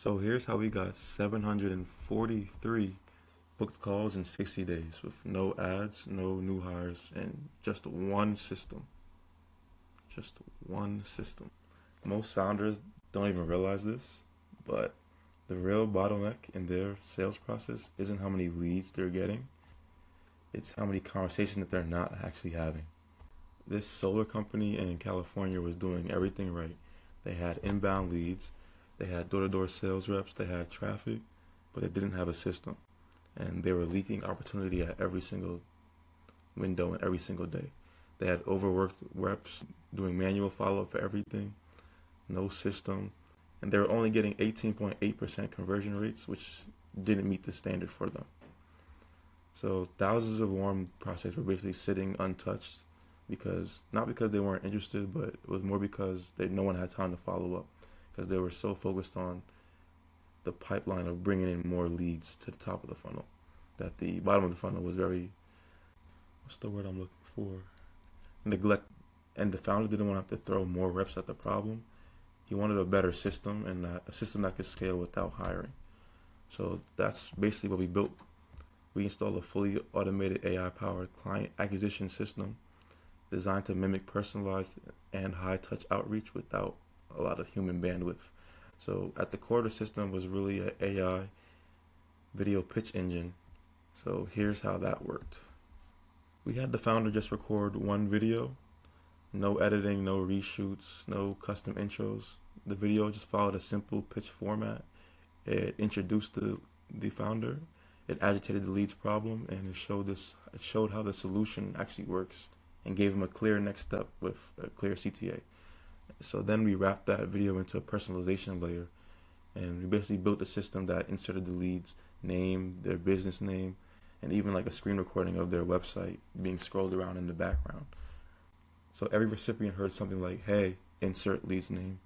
So here's how we got 743 booked calls in 60 days with no ads, no new hires, and just one system. Just one system. Most founders don't even realize this, but the real bottleneck in their sales process isn't how many leads they're getting, it's how many conversations that they're not actually having. This solar company in California was doing everything right. They had inbound leads, they had door to door sales reps, they had traffic, but they didn't have a system. And they were leaking opportunity at every single window and every single day. They had overworked reps doing manual follow up for everything, no system, and they were only getting 18.8% conversion rates, which didn't meet the standard for them. So thousands of warm prospects were basically sitting untouched because not because they weren't interested, but it was more because no one had time to follow up because they were so focused on the pipeline of bringing in more leads to the top of the funnel that the bottom of the funnel was very, what's the word I'm looking for? Neglect. And the founder didn't want to have to throw more reps at the problem. He wanted a better system and a system that could scale without hiring. So that's basically what we built. We installed a fully automated AI-powered client acquisition system designed to mimic personalized and high-touch outreach without a lot of human bandwidth. So at the core of the system was really an AI video pitch engine. So here's how that worked. We had the founder just record one video, no editing, no reshoots, no custom intros. The video just followed a simple pitch format. It introduced the founder, it agitated the lead's problem, and it showed how the solution actually works and gave him a clear next step with a clear CTA. So then we wrapped that video into a personalization layer, and we basically built a system that inserted the lead's name, their business name, and even like a screen recording of their website being scrolled around in the background. So every recipient heard something like, "Hey, insert lead's name.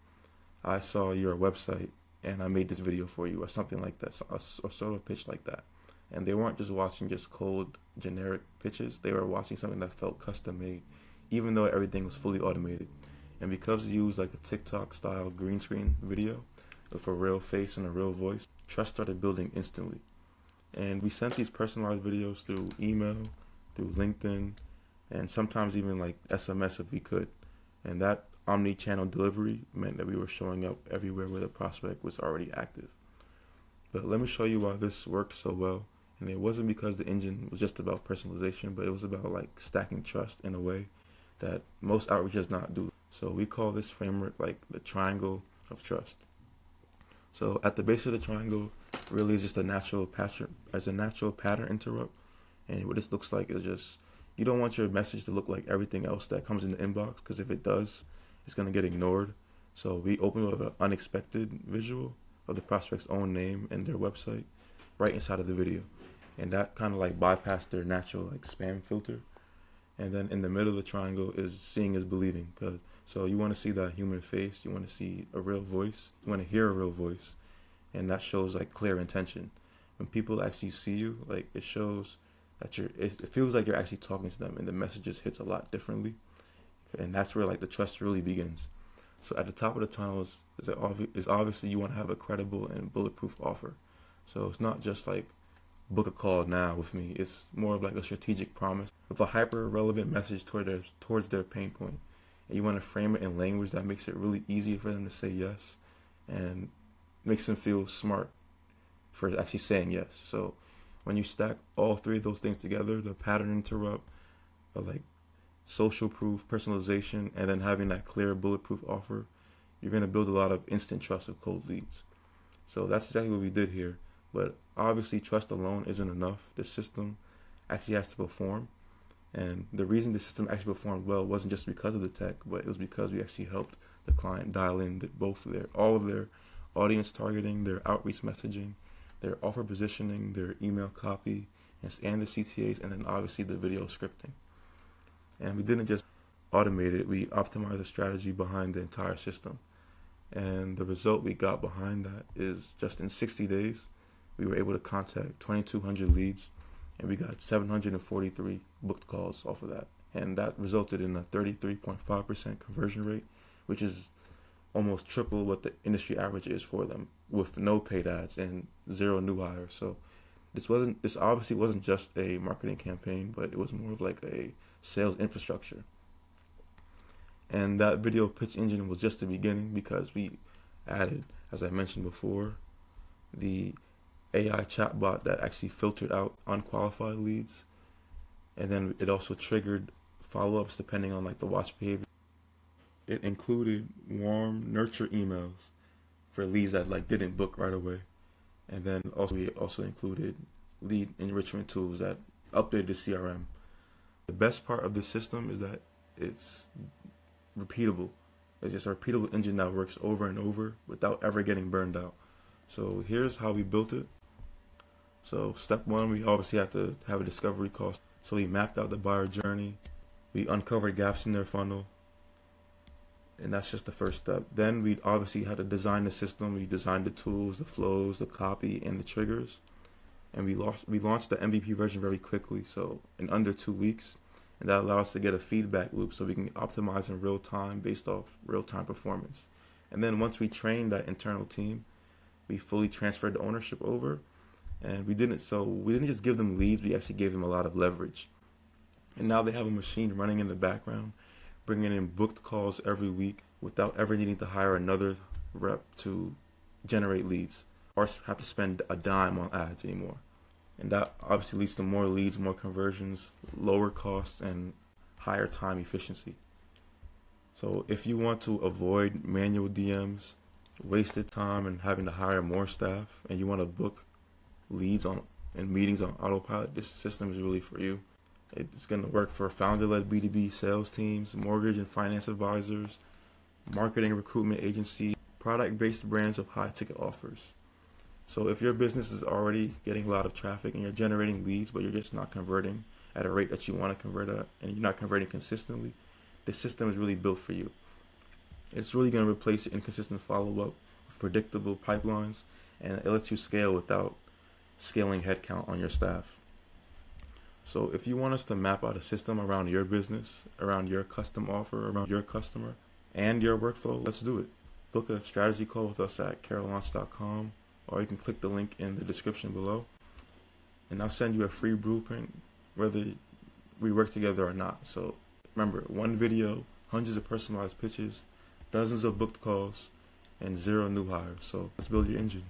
I saw your website and I made this video for you," or something like that, or sort of pitch like that. And they weren't just watching just cold generic pitches, they were watching something that felt custom made, even though everything was fully automated. And because we used like a TikTok style green screen video with a real face and a real voice, trust started building instantly. And we sent these personalized videos through email, through LinkedIn, and sometimes even like SMS if we could. And that omni-channel delivery meant that we were showing up everywhere where the prospect was already active. But let me show you why this worked so well. And it wasn't because the engine was just about personalization, but it was about like stacking trust in a way that most outreach does not do. So we call this framework like the triangle of trust. So at the base of the triangle really is just a natural pattern interrupt. And what this looks like is just, you don't want your message to look like everything else that comes in the inbox, because if it does, it's going to get ignored. So we open with an unexpected visual of the prospect's own name and their website right inside of the video. And that kind of like bypassed their natural like spam filter. And then in the middle of the triangle is seeing is believing. So you want to see that human face, you want to see a real voice, you want to hear a real voice. And that shows like clear intention. When people actually see you, like it shows that it feels like you're actually talking to them, and the message just hits a lot differently. And that's where like the trust really begins. So at the top of the tunnel is obviously you want to have a credible and bulletproof offer. So it's not just like book a call now with me. It's more of like a strategic promise with a hyper relevant message towards their pain point. And you want to frame it in language that makes it really easy for them to say yes and makes them feel smart for actually saying yes. So when you stack all three of those things together, the pattern interrupt, like social proof, personalization, and then having that clear bulletproof offer, you're going to build a lot of instant trust with cold leads. So that's exactly what we did here. But obviously trust alone isn't enough. The system actually has to perform. And the reason the system actually performed well wasn't just because of the tech, but it was because we actually helped the client dial in all of their audience targeting, their outreach messaging, their offer positioning, their email copy, and the CTAs, and then obviously the video scripting. And we didn't just automate it, we optimized the strategy behind the entire system. And the result we got behind that is just in 60 days, we were able to contact 2,200 leads, and we got 743 booked calls off of that. And that resulted in a 33.5% conversion rate, which is almost triple what the industry average is for them with no paid ads and zero new hires. So this obviously wasn't just a marketing campaign, but it was more of like a sales infrastructure. And that video pitch engine was just the beginning, because we added, as I mentioned before, the AI chatbot that actually filtered out unqualified leads. And then it also triggered follow-ups depending on like the watch behavior. It included warm nurture emails for leads that like didn't book right away. And then we also included lead enrichment tools that updated the CRM. The best part of the system is that it's repeatable. It's just a repeatable engine that works over and over without ever getting burned out. So here's how we built it. So step one, we obviously have to have a discovery call. So we mapped out the buyer journey. We uncovered gaps in their funnel. And that's just the first step. Then we obviously had to design the system. We designed the tools, the flows, the copy, and the triggers. And we launched the MVP version very quickly, so in under 2 weeks. And that allowed us to get a feedback loop so we can optimize in real time based off real time performance. And then once we trained that internal team, we fully transferred the ownership over. And we didn't just give them leads, we actually gave them a lot of leverage. And now they have a machine running in the background, bringing in booked calls every week without ever needing to hire another rep to generate leads or have to spend a dime on ads anymore. And that obviously leads to more leads, more conversions, lower costs, and higher time efficiency. So if you want to avoid manual DMs, wasted time, and having to hire more staff, and you want to book leads and meetings on autopilot, this system is really for you. It's going to work for founder-led B2B sales teams, mortgage and finance advisors, marketing and recruitment agencies, product-based brands of high-ticket offers. So if your business is already getting a lot of traffic and you're generating leads, but you're just not converting at a rate that you want to convert at, and you're not converting consistently, this system is really built for you. It's really going to replace inconsistent follow-up with predictable pipelines, and it lets you scale without scaling headcount on your staff. So if you want us to map out a system around your business, around your custom offer, around your customer, and your workflow, let's do it. Book a strategy call with us at carolaunch.com, or you can click the link in the description below, and I'll send you a free blueprint whether we work together or not. So remember, one video, hundreds of personalized pitches, dozens of booked calls, and zero new hires. So let's build your engine.